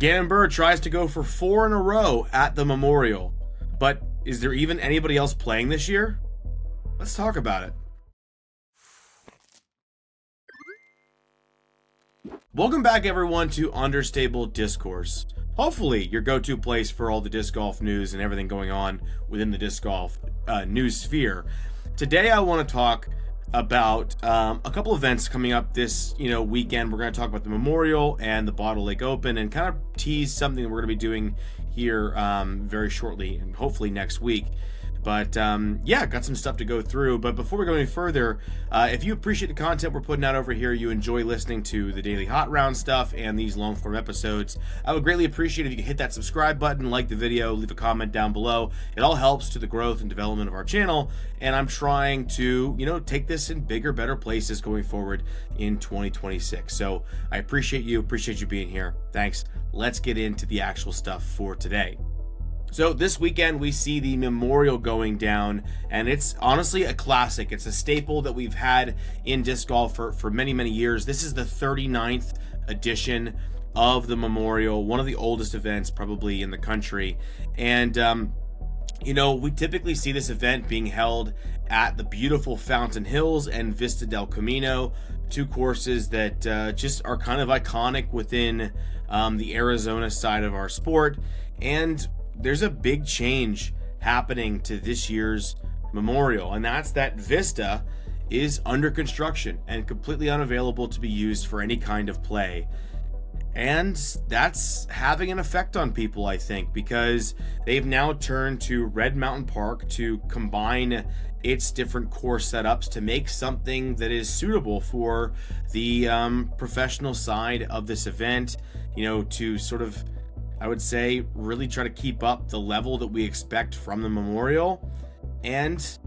Gannon Buhr tries to go for 4 in a row at the Memorial. But is there even anybody else playing this year? Let's talk about it. Welcome back, everyone, to Understable Discourse. Hopefully your go-to place for all the disc golf news and everything going on within the disc golf news sphere. Today I want to talk about a couple events coming up this weekend. We're going to talk about the Memorial and the Bottle Lake Open and kind of tease something that we're going to be doing here very shortly and hopefully next week. But got some stuff to go through. But before we go any further, if you appreciate the content we're putting out over here, you enjoy listening to the daily hot round stuff and these long form episodes, I would greatly appreciate if you could hit that subscribe button, like the video, leave a comment down below. It all helps to the growth and development of our channel. And I'm trying to, take this in bigger, better places going forward in 2026. So I appreciate you being here. Thanks. Let's get into the actual stuff for today. So this weekend we see the Memorial going down, and it's honestly a classic. It's a staple that we've had in disc golf for many, many years. This is the 39th edition of the Memorial, one of the oldest events probably in the country. And we typically see this event being held at the beautiful Fountain Hills and Vista del Camino, two courses that just are kind of iconic within the Arizona side of our sport. And there's a big change happening to this year's Memorial, and that's that Vista is under construction and completely unavailable to be used for any kind of play. And that's having an effect on people, I think, because they've now turned to Red Mountain Park to combine its different course setups to make something that is suitable for the professional side of this event, to sort of, I would say, really try to keep up the level that we expect from the Memorial. And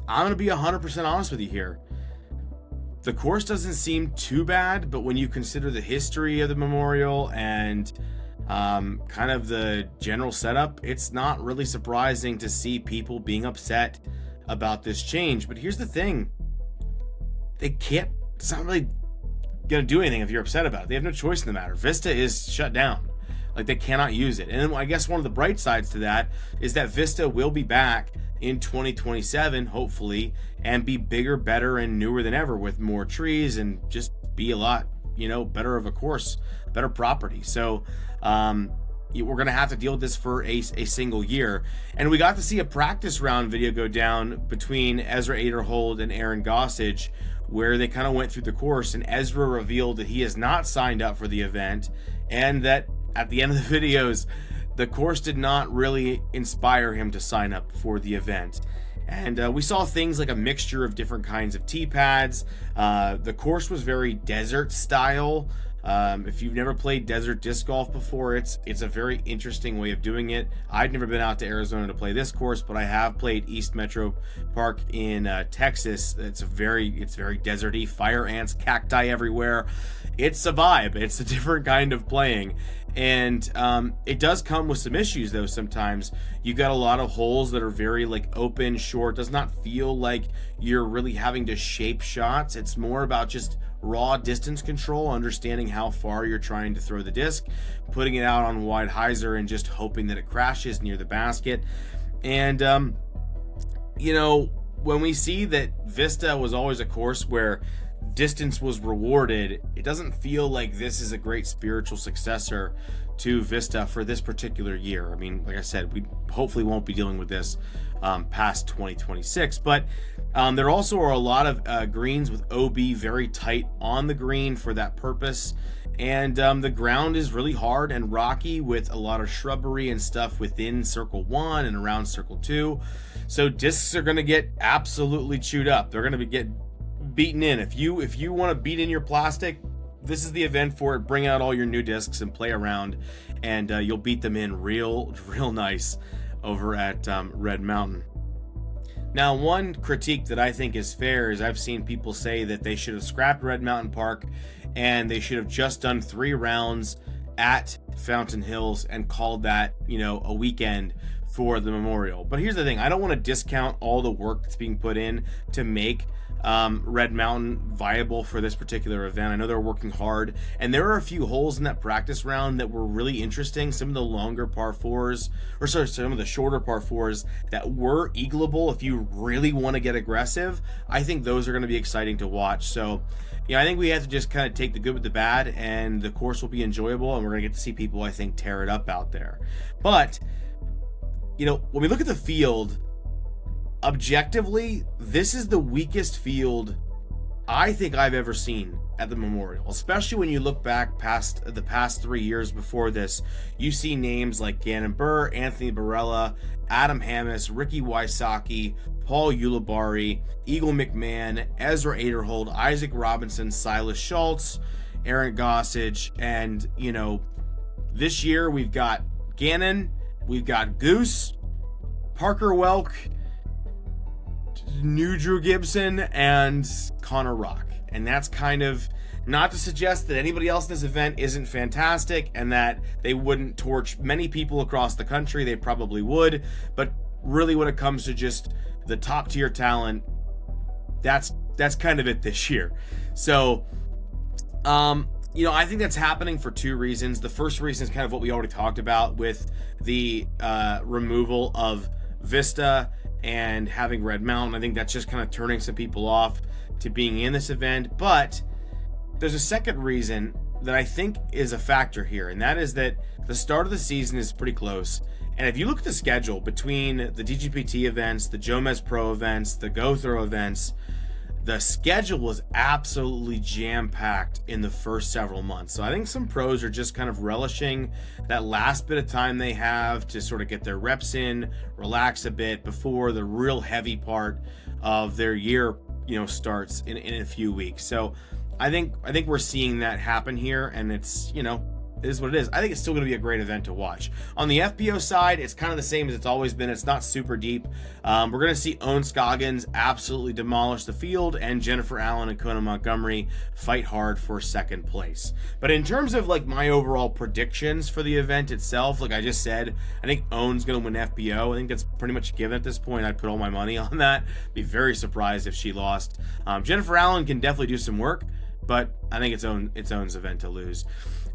I'm going to be 100% honest with you here. The course doesn't seem too bad, but when you consider the history of the Memorial and kind of the general setup, it's not really surprising to see people being upset about this change. But here's the thing. It's not really going to do anything if you're upset about it. They have no choice in the matter. Vista is shut down. They cannot use it. And then I guess one of the bright sides to that is that Vista will be back in 2027, hopefully, and be bigger, better, and newer than ever with more trees and just be a lot, better of a course, better property. So we're going to have to deal with this for a single year. And we got to see a practice round video go down between Ezra Aderhold and Aaron Gossage, where they kind of went through the course, and Ezra revealed that he has not signed up for the event, and that at the end of the videos, the course did not really inspire him to sign up for the event. And we saw things like a mixture of different kinds of tee pads. The course was very desert style. If you've never played desert disc golf before, it's a very interesting way of doing it. I've never been out to Arizona to play this course, but I have played East Metro Park in Texas. It's very deserty, fire ants, cacti everywhere. It's a vibe. It's a different kind of playing. And it does come with some issues, though. Sometimes you got a lot of holes that are very open, short. Does not feel like you're really having to shape shots. It's more about just raw distance control, understanding how far you're trying to throw the disc, putting it out on wide hyzer, and just hoping that it crashes near the basket. And when we see that Vista was always a course where distance was rewarded, it doesn't feel like this is a great spiritual successor to Vista for this particular year. I mean, like I said, we hopefully won't be dealing with this past 2026, but there also are a lot of greens with OB very tight on the green for that purpose. And the ground is really hard and rocky with a lot of shrubbery and stuff within circle 1 and around circle 2. So discs are going to get absolutely chewed up. They're going to get beaten in. If you want to beat in your plastic, this is the event for it. Bring out all your new discs and play around, and you'll beat them in real nice over at Red Mountain. Now, one critique that I think is fair is I've seen people say that they should have scrapped Red Mountain Park and they should have just done 3 rounds at Fountain Hills and called that, a weekend for the Memorial. But here's the thing, I don't want to discount all the work that's being put in to make Red Mountain viable for this particular event. I know they're working hard, and there are a few holes in that practice round that were really interesting. Some of the longer par fours, or sorry, some of the shorter par fours that were eagleable if you really want to get aggressive. I think those are going to be exciting to watch. So, I think we have to just kind of take the good with the bad, and the course will be enjoyable, and we're going to get to see people, I think, tear it up out there. But, when we look at the field, objectively, this is the weakest field I think I've ever seen at the Memorial, especially when you look back past the past 3 years before this. You see names like Gannon Buhr, Anthony Barella, Adam Hammes, Ricky Wysocki, Paul Ulibarri, Eagle McMahon, Ezra Aderhold, Isaac Robinson, Silas Schultz, Aaron Gossage, and this year we've got Gannon, we've got Goose, Parker Welk, New Drew Gibson, and Connor Rock. And that's kind of not to suggest that anybody else in this event isn't fantastic and that they wouldn't torch many people across the country. They probably would, but really when it comes to just the top tier talent, that's kind of it this year. So I think that's happening for two reasons. The first reason is kind of what we already talked about with the removal of Vista and having Red Mountain. I think that's just kind of turning some people off to being in this event. But there's a second reason that I think is a factor here, and that is that the start of the season is pretty close. And if you look at the schedule between the DGPT events, the Jomez Pro events, the Go Throw events, the schedule was absolutely jam-packed in the first several months. So I think some pros are just kind of relishing that last bit of time they have to sort of get their reps in, relax a bit before the real heavy part of their year, starts in a few weeks. So I think we're seeing that happen here, and it's, it is what it is. I think it's still going to be a great event to watch. On the FPO side, it's kind of the same as it's always been. It's not super deep. We're going to see Owen Scoggins absolutely demolish the field, and Jennifer Allen and Kona Montgomery fight hard for second place. But in terms of my overall predictions for the event itself, like I just said, I think Owen's going to win FPO. I think that's pretty much given at this point. I'd put all my money on that. Be very surprised if she lost. Jennifer Allen can definitely do some work, but I think it's Owen's event to lose.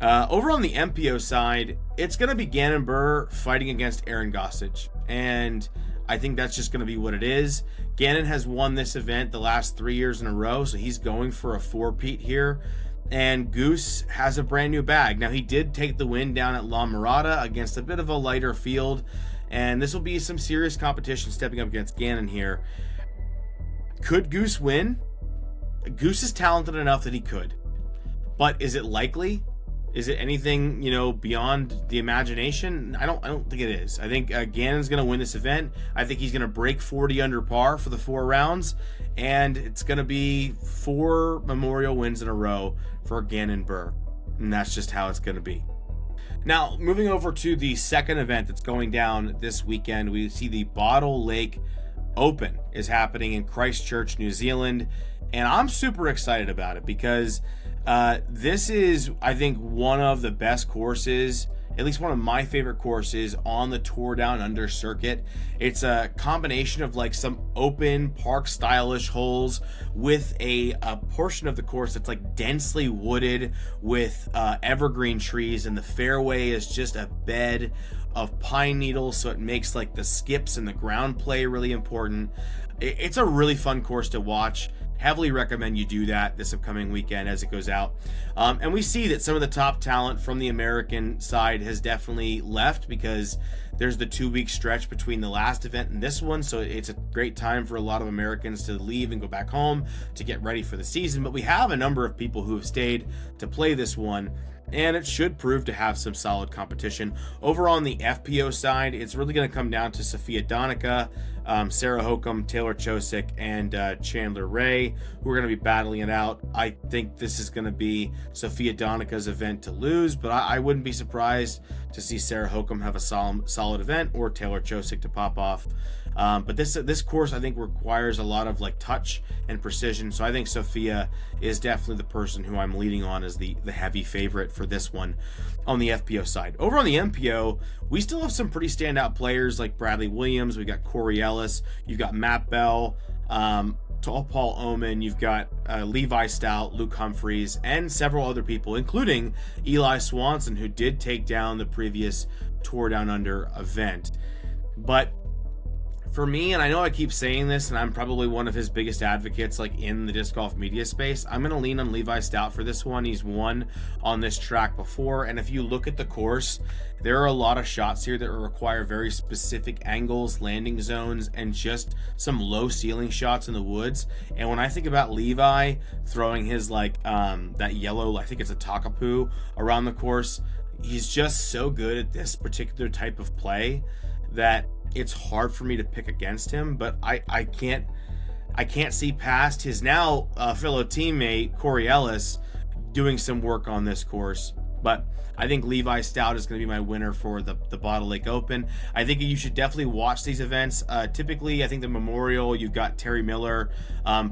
Over on the MPO side, it's going to be Gannon Buhr fighting against Aaron Gossage, and I think that's just going to be what it is. Gannon has won this event the last 3 years in a row, so he's going for a four-peat here, and Goose has a brand new bag. Now, he did take the win down at La Mirada against a bit of a lighter field, and this will be some serious competition stepping up against Gannon here. Could Goose win? Goose is talented enough that he could, but is it likely? Is it anything, beyond the imagination? I don't think it is. I think Gannon's going to win this event. I think he's going to break 40 under par for the 4 rounds, and it's going to be 4 Memorial wins in a row for Gannon Buhr, and that's just how it's going to be. Now, moving over to the second event that's going down this weekend, we see the Bottle Lake Open is happening in Christchurch, New Zealand, and I'm super excited about it because this is, I think, one of the best courses, at least one of my favorite courses on the Tour Down Under circuit. It's a combination of some open park stylish holes with a portion of the course that's densely wooded with evergreen trees, and the fairway is just a bed of pine needles, so it makes the skips and the ground play really important. It's a really fun course to watch. Heavily recommend you do that this upcoming weekend as it goes out. And we see that some of the top talent from the American side has definitely left because there's the 2-week stretch between the last event and this one. So it's a great time for a lot of Americans to leave and go back home to get ready for the season. But we have a number of people who have stayed to play this one, and it should prove to have some solid competition. Over on the FPO side, it's really going to come down to Sofia Donica Sarah Hokum, Taylor Chosick, and Chandler Ray, who are going to be battling it out. I think this is going to be Sofia Donica's event to lose, but I wouldn't be surprised to see Sarah Hokum have a solid event, or Taylor Chosick to pop off. But this course, I think, requires a lot of like touch and precision, so I think Sofia is definitely the person who I'm leading on as the heavy favorite for this one on the FPO side. Over on the MPO, we still have some pretty standout players like Bradley Williams. We got Corey Ellis. You've got Matt Bell, Paul Oman. You've got Levi Stout, Luke Humphreys, and several other people, including Eli Swanson, who did take down the previous Tour Down Under event. But for me, and I know I keep saying this, and I'm probably one of his biggest advocates like in the disc golf media space, I'm going to lean on Levi Stout for this one. He's won on this track before, and if you look at the course, there are a lot of shots here that require very specific angles, landing zones, and just some low ceiling shots in the woods. And when I think about Levi throwing his like that yellow, I think it's a Takapoo, around the course, he's just so good at this particular type of play that it's hard for me to pick against him. But I can't see past his now fellow teammate Corey Ellis doing some work on this course. But I think Levi Stout is going to be my winner for the Bottle Lake Open. I think you should definitely watch these events. Typically, I think the Memorial, you've got Terry Miller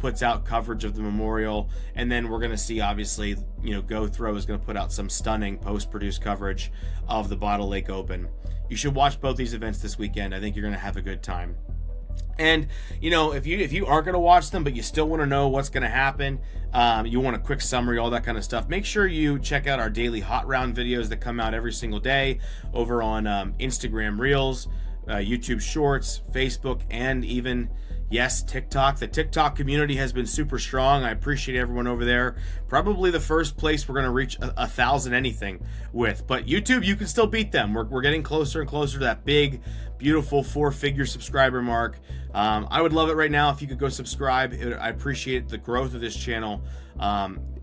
puts out coverage of the Memorial, and then we're going to see, obviously, GoThrow is going to put out some stunning post-produced coverage of the Bottle Lake Open. You should watch both these events this weekend. I think you're going to have a good time. And if you aren't going to watch them, but you still want to know what's going to happen, you want a quick summary, all that kind of stuff, make sure you check out our daily hot round videos that come out every single day over on Instagram Reels, YouTube Shorts, Facebook, and even, yes, TikTok. The TikTok community has been super strong. I appreciate everyone over there. Probably the first place we're going to reach 1,000 anything with. But YouTube, you can still beat them. We're getting closer and closer to that big, beautiful 4-figure subscriber mark. I would love it right now if you could go subscribe. I appreciate the growth of this channel.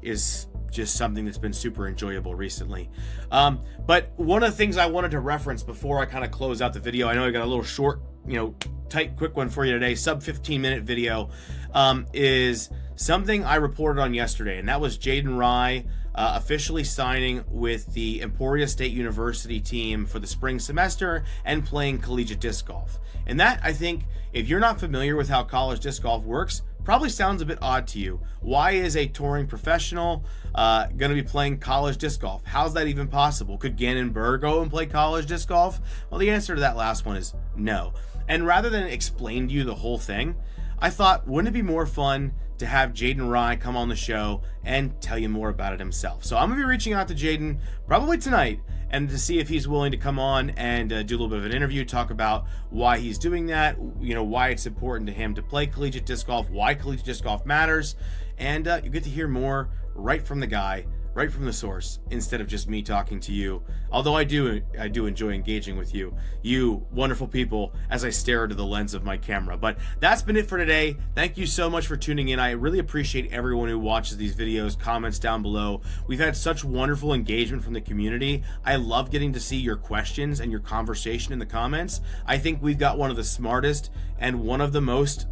Is just something that's been super enjoyable recently. But one of the things I wanted to reference before I kind of close out the video, I know I got a little short, tight, quick one for you today, sub 15-minute video, is something I reported on yesterday, and that was Jaden Rye officially signing with the Emporia State University team for the spring semester and playing collegiate disc golf. And that, I think, if you're not familiar with how college disc golf works, probably sounds a bit odd to you. Why is a touring professional going to be playing college disc golf? How's that even possible? Could Gannon Burr go and play college disc golf? Well, the answer to that last one is no. And rather than explain to you the whole thing, I thought, wouldn't it be more fun to have Jaden Rye come on the show and tell you more about it himself? So I'm going to be reaching out to Jaden probably tonight and to see if he's willing to come on and do a little bit of an interview, talk about why he's doing that, why it's important to him to play collegiate disc golf, why collegiate disc golf matters, and you get to hear more right from the guy, right from the source, instead of just me talking to you. Although I do enjoy engaging with you wonderful people, as I stare into the lens of my camera. But that's been it for today. Thank you so much for tuning in. I really appreciate everyone who watches these videos, comments down below. We've had such wonderful engagement from the community. I love getting to see your questions and your conversation in the comments. I think we've got one of the smartest and one of the most,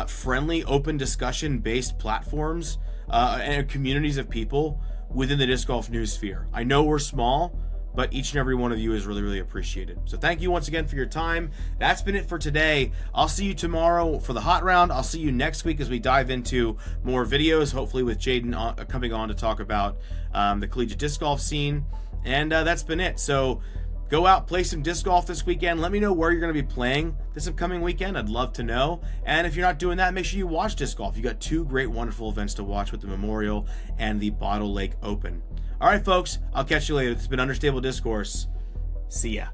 friendly, open discussion based platforms and communities of people within the disc golf news sphere. I know we're small, but each and every one of you is really, really appreciated. So thank you once again for your time. That's been it for today. I'll see you tomorrow for the hot round. I'll see you next week as we dive into more videos, hopefully with Jaden coming on to talk about the collegiate disc golf scene. And that's been it. So go out, play some disc golf this weekend. Let me know where you're going to be playing this upcoming weekend. I'd love to know. And if you're not doing that, make sure you watch disc golf. You got two great, wonderful events to watch with the Memorial and the Bottle Lake Open. All right, folks, I'll catch you later. This has been Understable Discourse. See ya.